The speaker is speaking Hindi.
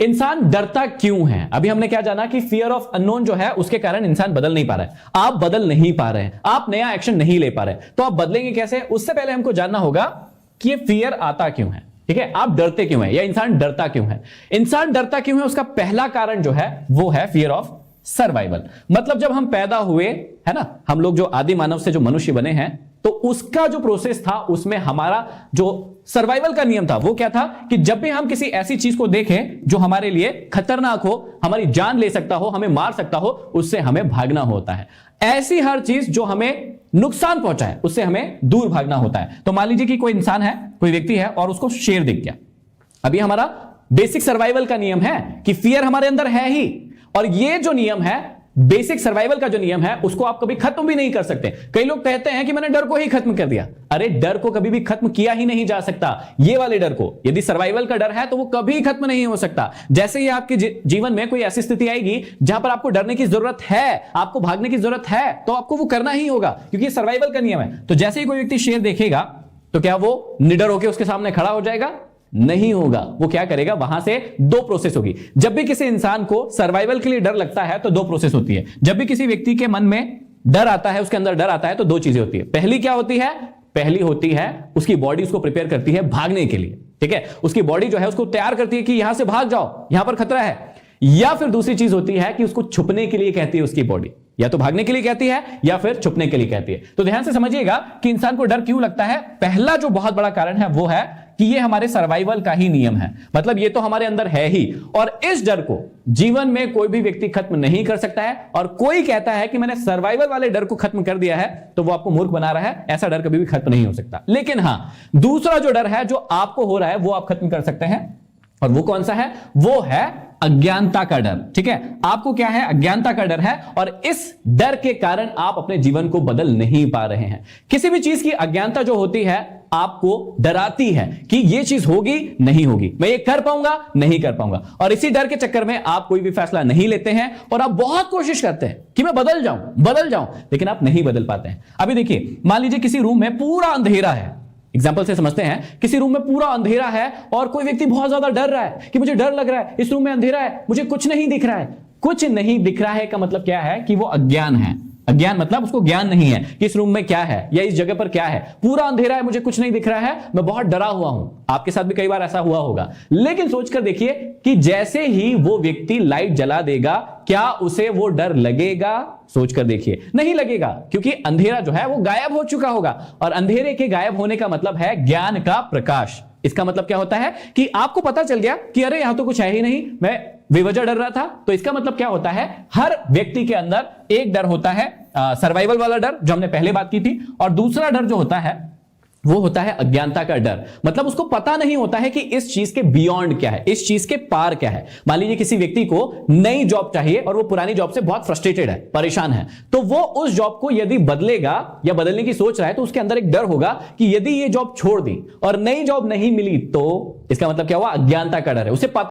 इंसान डरता क्यों है? अभी हमने क्या जाना कि फियर ऑफ अननोन जो है उसके कारण इंसान बदल नहीं पा रहा है। आप बदल नहीं पा रहे हैं, आप नया एक्शन नहीं ले पा रहे, तो आप बदलेंगे कैसे? उससे पहले हमको जानना होगा कि ये फियर आता क्यों है। ठीक है, आप डरते क्यों हैं या इंसान डरता क्यों है? इंसान डरता क्यों है उसका पहला कारण जो है वो है फियर ऑफ सर्वाइवल। मतलब जब हम पैदा हुए है ना, हम लोग जो आदि मानव से जो मनुष्य बने हैं, तो उसका जो प्रोसेस था उसमें हमारा जो सर्वाइवल का नियम था वो क्या था कि जब भी हम किसी ऐसी चीज को देखें जो हमारे लिए खतरनाक हो, हमारी जान ले सकता हो, हमें मार सकता हो, उससे हमें भागना होता है। ऐसी हर चीज जो हमें नुकसान पहुंचाए उससे हमें दूर भागना होता है। तो मान लीजिए कि कोई इंसान है, कोई व्यक्ति है और उसको शेर दिख गया। अभी हमारा बेसिक सर्वाइवल का नियम है कि फियर हमारे अंदर है ही, और ये जो नियम है बेसिक सर्वाइवल का जो नियम है उसको आप कभी खत्म भी नहीं कर सकते। कई लोग कहते हैं कि मैंने डर को ही खत्म कर दिया। अरे डर को कभी भी खत्म किया ही नहीं जा सकता। ये वाले डर को, यदि सर्वाइवल का डर है तो वो कभी खत्म नहीं हो सकता। जैसे ही आपके जीवन में कोई ऐसी स्थिति आएगी जहां पर आपको डरने की जरूरत है, आपको भागने की जरूरत है, तो आपको वो करना ही होगा क्योंकि सर्वाइवल का नियम है। तो जैसे ही कोई व्यक्ति शेर देखेगा तो क्या वो निडर होकर उसके सामने खड़ा हो जाएगा? नहीं होगा। वो क्या करेगा? वहां से दो प्रोसेस होगी। जब भी किसी इंसान को सर्वाइवल के लिए डर लगता है तो दो प्रोसेस होती है। जब भी किसी व्यक्ति के मन में डर आता है, उसके अंदर डर आता है, तो दो चीजें होती है। पहली क्या होती है? पहली होती है उसकी बॉडी उसको प्रिपेयर करती है भागने के लिए। ठीक है, उसकी बॉडी जो है उसको तैयार करती है कि यहां से भाग जाओ, यहां पर खतरा है। या फिर दूसरी चीज होती है कि उसको छुपने के लिए कहती है उसकी बॉडी, या तो भागने के लिए कहती है या फिर छुपने के लिए कहती है। तो ध्यान से समझिएगा कि इंसान को डर क्यों लगता है। पहला जो बहुत बड़ा कारण है वो है कि ये हमारे सर्वाइवल का ही नियम है। मतलब ये तो हमारे अंदर है ही, और इस डर को जीवन में कोई भी व्यक्ति खत्म नहीं कर सकता है। और कोई कहता है कि मैंने सर्वाइवल वाले डर को खत्म कर दिया है, तो वो आपको मूर्ख बना रहा है। ऐसा डर कभी भी खत्म नहीं हो सकता। लेकिन हां, दूसरा जो डर है जो आपको हो रहा है वो आप खत्म कर सकते हैं। और वो कौन सा है? वो है अज्ञानता का डर। ठीक है, आपको क्या है? अज्ञानता का डर है, और इस डर के कारण आप अपने जीवन को बदल नहीं पा रहे हैं। किसी भी चीज की अज्ञानता जो होती है आपको डराती है कि यह चीज होगी नहीं होगी, मैं ये कर पाऊंगा नहीं कर पाऊंगा, और इसी डर के चक्कर में आप कोई भी फैसला नहीं लेते हैं और आप बहुत कोशिश करते हैं कि मैं बदल जाऊं, लेकिन आप नहीं बदल पाते हैं। अभी देखिए, मान लीजिए किसी रूम में पूरा अंधेरा है। एग्जाम्पल से समझते हैं, किसी रूम में पूरा अंधेरा है और कोई व्यक्ति बहुत ज्यादा डर रहा है कि मुझे डर लग रहा है, इस रूम में अंधेरा है, मुझे कुछ नहीं दिख रहा है। कुछ नहीं दिख रहा है का मतलब क्या है? कि वो अज्ञान है। अज्ञान मतलब उसको ज्ञान नहीं है कि इस रूम में क्या है या इस जगह पर क्या है। पूरा अंधेरा है, मुझे कुछ नहीं दिख रहा है, मैं बहुत डरा हुआ हूं। आपके साथ भी कई बार ऐसा हुआ होगा। लेकिन सोचकर देखिए कि जैसे ही वो व्यक्ति लाइट जला देगा, क्या उसे वो डर लगेगा? सोचकर देखिए, नहीं लगेगा, क्योंकि अंधेरा जो है वो गायब हो चुका होगा। और अंधेरे के गायब होने का मतलब है ज्ञान का प्रकाश। इसका मतलब क्या होता है कि आपको पता चल गया कि अरे यहां तो कुछ है ही नहीं, मैं बेवजह डर रहा था। तो इसका मतलब क्या होता है? हर व्यक्ति के अंदर एक डर होता है, सर्वाइवल वाला डर जो हमने पहले बात की थी, और दूसरा डर जो होता है वो होता है अज्ञानता का डर। मतलब उसको पता नहीं होता है कि इस चीज के बियॉन्ड क्या है, इस चीज के पार क्या है। मान लीजिए किसी व्यक्ति को नई जॉब चाहिए और वो पुरानी जॉब से बहुत फ्रस्ट्रेटेड है, परेशान है, तो वो उस जॉब को यदि बदलेगा या बदलने की सोच रहा है तो उसके अंदर एक डर होगा कि यदि ये जॉब छोड़ दी और नई जॉब नहीं मिली तो इसका मतलब क्या हुआ? अज्ञानता का डर है। उसे पता